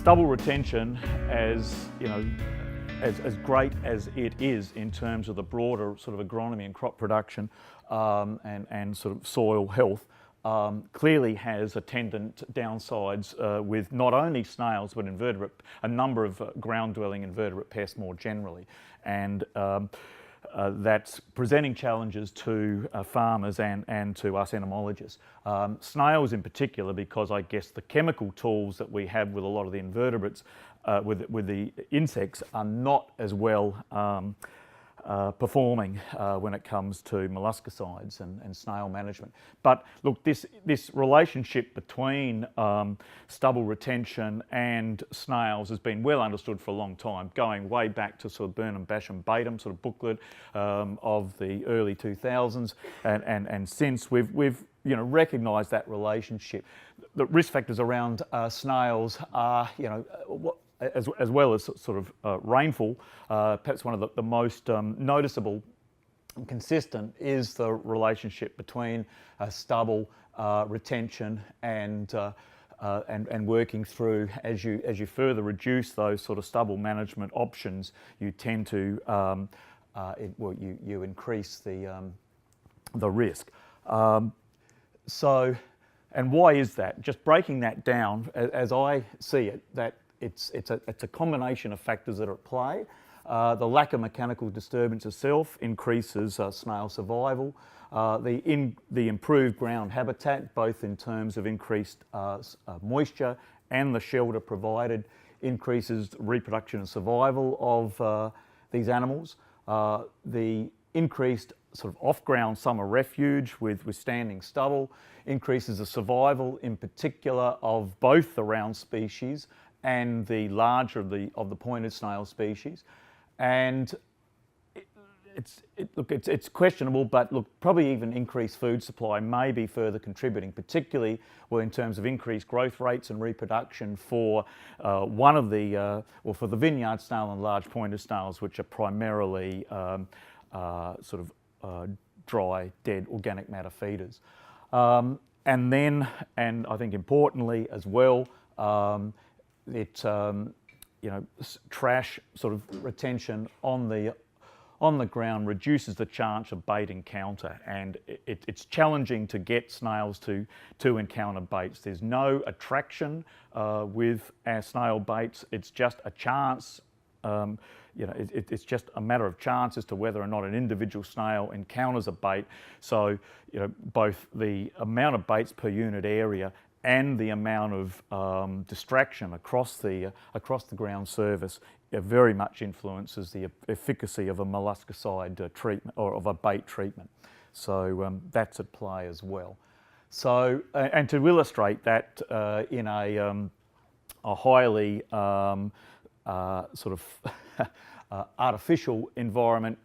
Stubble retention, as you know, as great as it is in terms of the broader sort of agronomy and crop production and sort of soil health, clearly has attendant downsides with not only snails but a number of ground-dwelling invertebrate pests more generally, and that's presenting challenges to farmers and to us entomologists. Snails in particular, because I guess the chemical tools that we have with a lot of the invertebrates, with the insects, are not as well performing when it comes to molluscicides and snail management. But look, this relationship between stubble retention and snails has been well understood for a long time, going way back to sort of Burnham, Basham, Batum sort of booklet of the early 2000s, and since we've recognised that relationship. The risk factors around snails are as well as sort of rainfall. Perhaps one of the most noticeable and consistent is the relationship between stubble retention and working through, as you further reduce those sort of stubble management options, you tend to you increase the risk. And why is that? Just breaking that down, as I see it, that it's a combination of factors that are at play. The lack of mechanical disturbance itself increases snail survival. The improved ground habitat, both in terms of increased moisture and the shelter provided, increases reproduction and survival of these animals. The increased sort of off-ground summer refuge with standing stubble increases the survival, in particular, of both the round species and the larger of the pointed snail species. And it's questionable, but look, probably even increased food supply may be further contributing, particularly in terms of increased growth rates and reproduction for for the vineyard snail and large pointed snails, which are primarily dry, dead organic matter feeders. And I think importantly as well, trash sort of retention on the ground reduces the chance of bait encounter, and it's challenging to get snails to encounter baits. There's no attraction with our snail baits. It's just a chance. It's just a matter of chance as to whether or not an individual snail encounters a bait. So, both the amount of baits per unit area and the amount of distraction across the ground surface very much influences the efficacy of a molluscicide treatment or of a bait treatment. So that's at play as well. So, and to illustrate that in a highly artificial environment,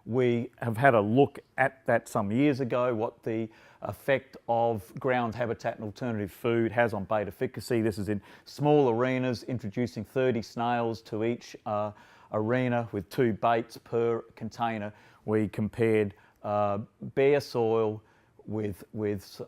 we have had a look at that some years ago, what the effect of ground habitat and alternative food has on bait efficacy. This is in small arenas, introducing 30 snails to each arena with 2 baits per container. We compared bare soil with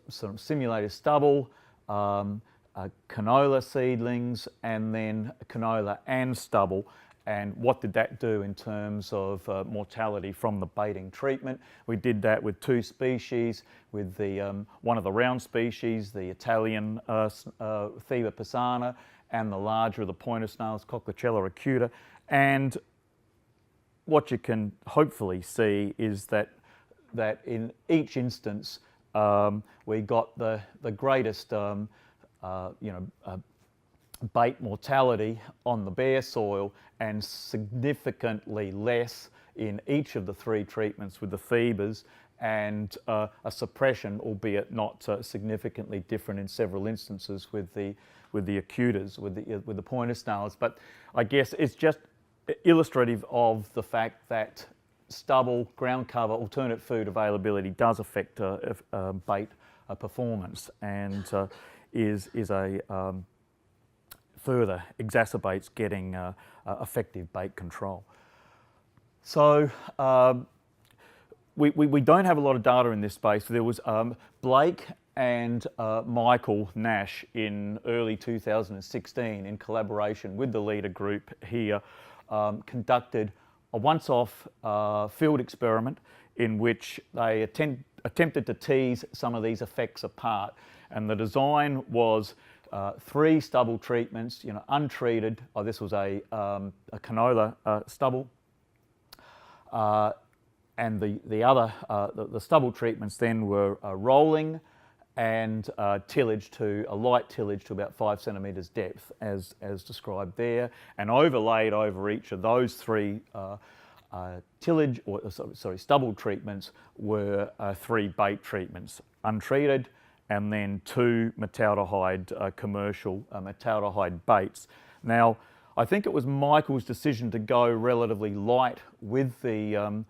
some simulated stubble, canola seedlings, and then canola and stubble. And what did that do in terms of mortality from the baiting treatment? We did that with 2 species, with the one of the round species, the Italian Theba pisana, and the larger of the pointer snails, Cochlicella acuta. And what you can hopefully see is that in each instance we got the greatest bait mortality on the bare soil, and significantly less in each of the 3 treatments with the Thebas, and a suppression, albeit not significantly different in several instances, with the acutas, with the pointer snails. But I guess it's just illustrative of the fact that stubble, ground cover, alternate food availability does affect bait performance, and is a further exacerbates getting effective bait control. So we don't have a lot of data in this space. There was Blake and Michael Nash in early 2016, in collaboration with the LEADA group here, conducted a once-off field experiment in which they attempted to tease some of these effects apart. And the design was 3 stubble treatments, untreated. Oh, this was a canola stubble. And the other, the stubble treatments then were rolling and tillage to a light tillage to about 5 centimetres depth, as described there, and overlaid over each of those 3 tillage, or sorry, stubble treatments were 3 bait treatments, untreated, and then 2 metaldehyde commercial metaldehyde baits. Now, I think it was Michael's decision to go relatively light with the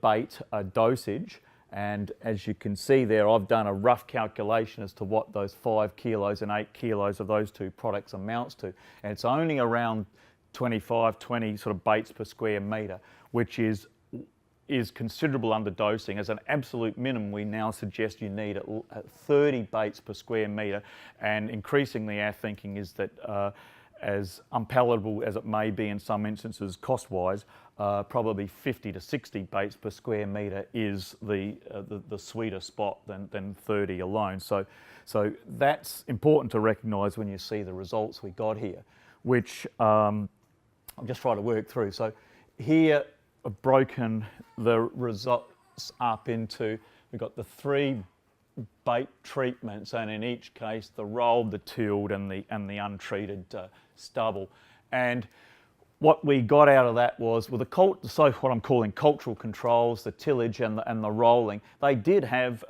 bait dosage, and as you can see there, I've done a rough calculation as to what those 5 kilos and 8 kilos of those 2 products amounts to, and it's only around 20 sort of baits per square metre, which is considerable underdosing. As an absolute minimum, we now suggest you need at 30 baits per square metre, and increasingly our thinking is that as unpalatable as it may be in some instances cost-wise, probably 50 to 60 baits per square metre is the sweeter spot than 30 alone. So that's important to recognise when you see the results we got here, which I'll just try to work through. So here I've broken the results up into, we've got the 3 bait treatments, and in each case the rolled, the tilled and the untreated stubble. And what we got out of that was, well, what I'm calling cultural controls, the tillage and the rolling, they did have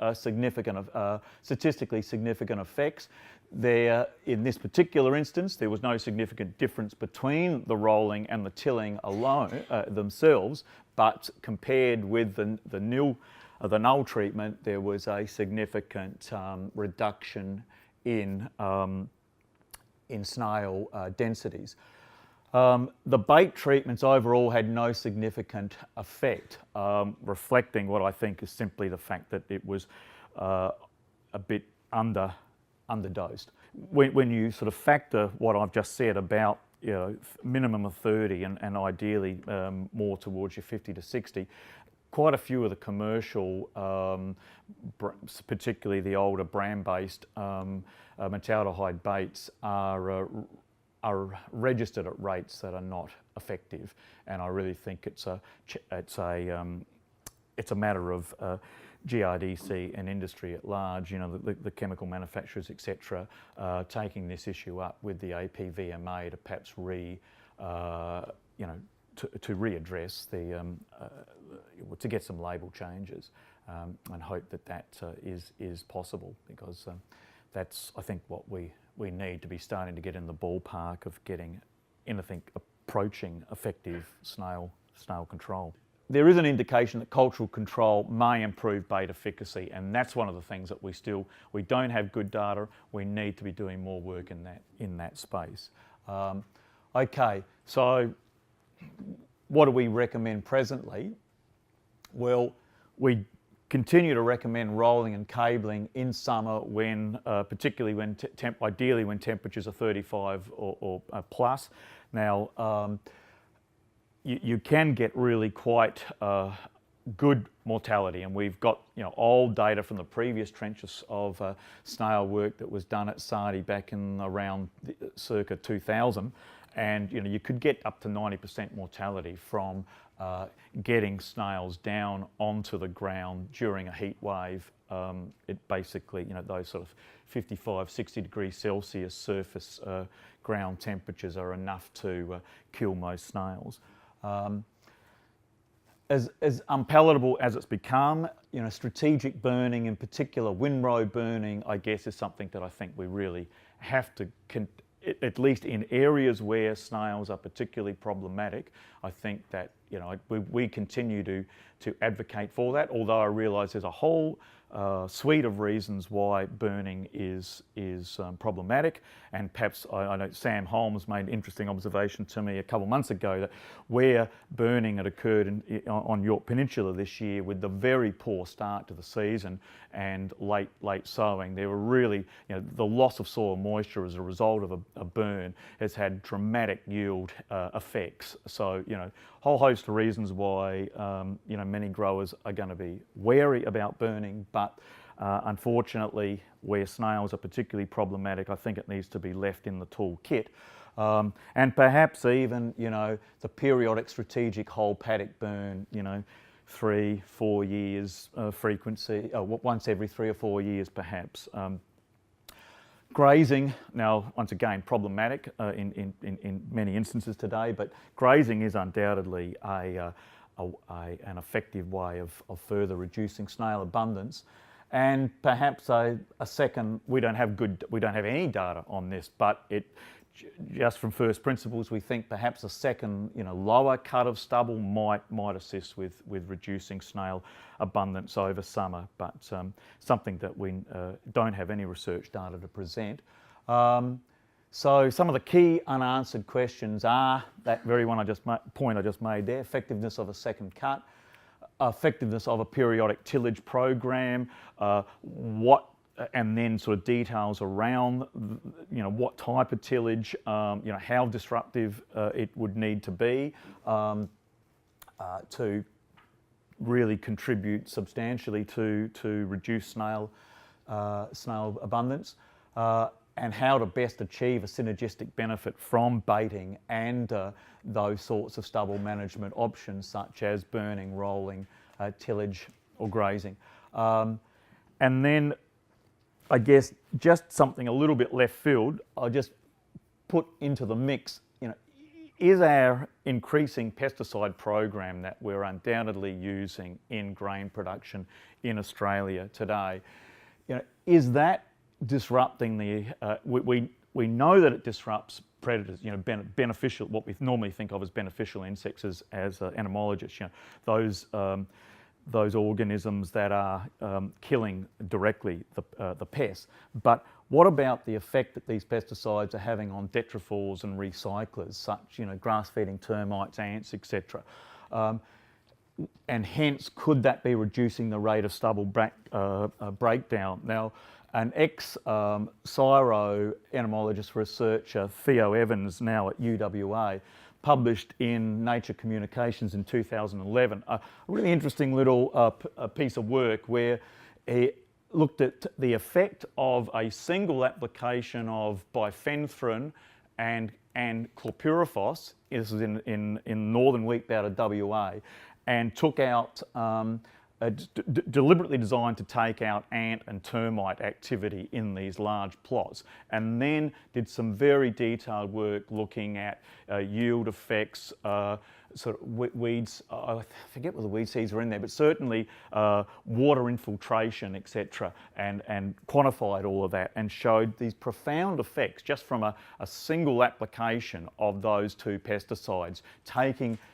statistically significant effects. In this particular instance, there was no significant difference between the rolling and the tilling alone themselves, but compared with the null treatment, there was a significant reduction in snail densities. The bait treatments overall had no significant effect, reflecting what I think is simply the fact that it was a bit underdosed. When you sort of factor what I've just said about minimum of 30 and ideally more towards your 50 to 60, quite a few of the commercial, particularly the older brand-based metaldehyde baits are registered at rates that are not effective, and I really think it's a matter of GRDC and industry at large, the chemical manufacturers, etc., taking this issue up with the APVMA to perhaps to readdress to get some label changes, and hope that is possible, because that's, I think, what we need to be starting to get in the ballpark of getting anything approaching effective snail control. There is an indication that cultural control may improve bait efficacy, and that's one of the things that we don't have good data. We need to be doing more work in that space. Okay, so what do we recommend presently? Well, we continue to recommend rolling and cabling in summer when, particularly when ideally when temperatures are 35 or plus. Now, you can get really quite good mortality, and we've got old data from the previous trenches of snail work that was done at SARDI back in around circa 2000, and you could get up to 90% mortality from getting snails down onto the ground during a heat wave. It basically, those sort of 55, 60 degrees Celsius surface ground temperatures are enough to kill most snails. As unpalatable as it's become, strategic burning, in particular windrow burning, I guess is something that I think we really have to, at least in areas where snails are particularly problematic, I think that we continue to advocate for that, although I realise there's a whole suite of reasons why burning is problematic. And perhaps I know Sam Holmes made an interesting observation to me a couple of months ago that where burning had occurred on York Peninsula this year, with the very poor start to the season and late sowing, there were really, the loss of soil moisture as a result of a burn has had dramatic yield effects. So, whole host of reasons why many growers are going to be wary about burning, but unfortunately, where snails are particularly problematic, I think it needs to be left in the toolkit. And perhaps even, the periodic strategic whole paddock burn, 3-4 years frequency, once every 3 or 4 years perhaps. Grazing, now once again problematic in many instances today, but grazing is undoubtedly an effective way of further reducing snail abundance. And perhaps a second, we don't have any data on this, but just from first principles, we think perhaps a second, lower cut of stubble might assist with reducing snail abundance over summer, but something that we don't have any research data to present. So some of the key unanswered questions are that very point I just made there: effectiveness of a second cut, effectiveness of a periodic tillage program, and then sort of details around, what type of tillage, how disruptive it would need to be to really contribute substantially to reduce snail abundance, and how to best achieve a synergistic benefit from baiting and those sorts of stubble management options such as burning, rolling, tillage or grazing. And then I guess just something a little bit left field, I'll just put into the mix, is our increasing pesticide program that we're undoubtedly using in grain production in Australia today, is that disrupting the, we know that it disrupts predators, beneficial, what we normally think of as beneficial insects as entomologists, those organisms that are killing directly the pests. But what about the effect that these pesticides are having on detriphores and recyclers, such grass-feeding termites, ants, etc.? And hence, could that be reducing the rate of stubble breakdown? Now, an ex-CSIRO entomologist researcher, Theo Evans, now at UWA, published in Nature Communications in 2011 a really interesting little piece of work where he looked at the effect of a single application of bifenthrin and chlorpyrifos, this is in northern wheat belt of WA, and took out deliberately designed to take out ant and termite activity in these large plots, and then did some very detailed work looking at yield effects, sort of weeds, I forget what the weed seeds are in there, but certainly water infiltration, etc., and quantified all of that and showed these profound effects just from a single application of those two pesticides,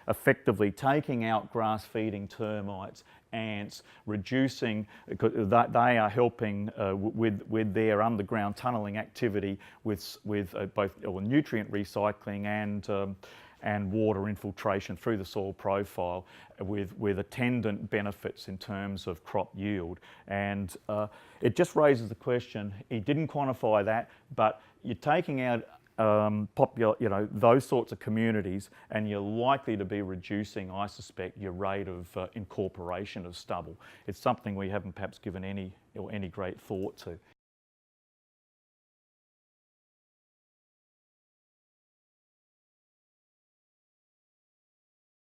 effectively taking out grass-feeding termites, ants, reducing, they are helping with their underground tunnelling activity with both nutrient recycling and water infiltration through the soil profile, with attendant benefits in terms of crop yield. And it just raises the question, he didn't quantify that, but you're taking out those sorts of communities, and you're likely to be reducing, I suspect, your rate of incorporation of stubble. It's something we haven't perhaps given any great thought to.